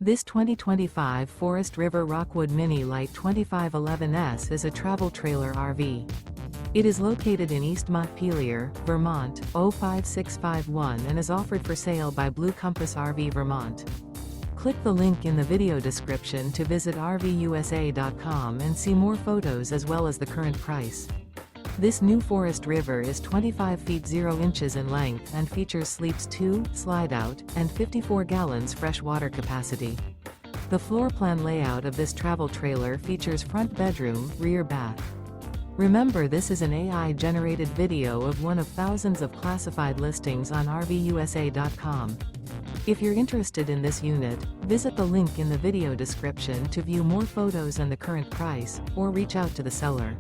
This 2025 Forest River Rockwood Mini Lite 2511S is a travel trailer RV. It is located in East Montpelier, Vermont, 05651 and is offered for sale by Blue Compass RV Vermont. Click the link in the video description to visit RVUSA.com and see more photos as well as the current price. This new Forest River is 25 feet 0 inches in length and features sleeps 2, Slideout, and 54 gallons fresh water capacity. The floor plan layout of this travel trailer features front bedroom, rear bath. Remember, this is an AI-generated video of one of thousands of classified listings on RVUSA.com. If you're interested in this unit, visit the link in the video description to view more photos and the current price, or reach out to the seller.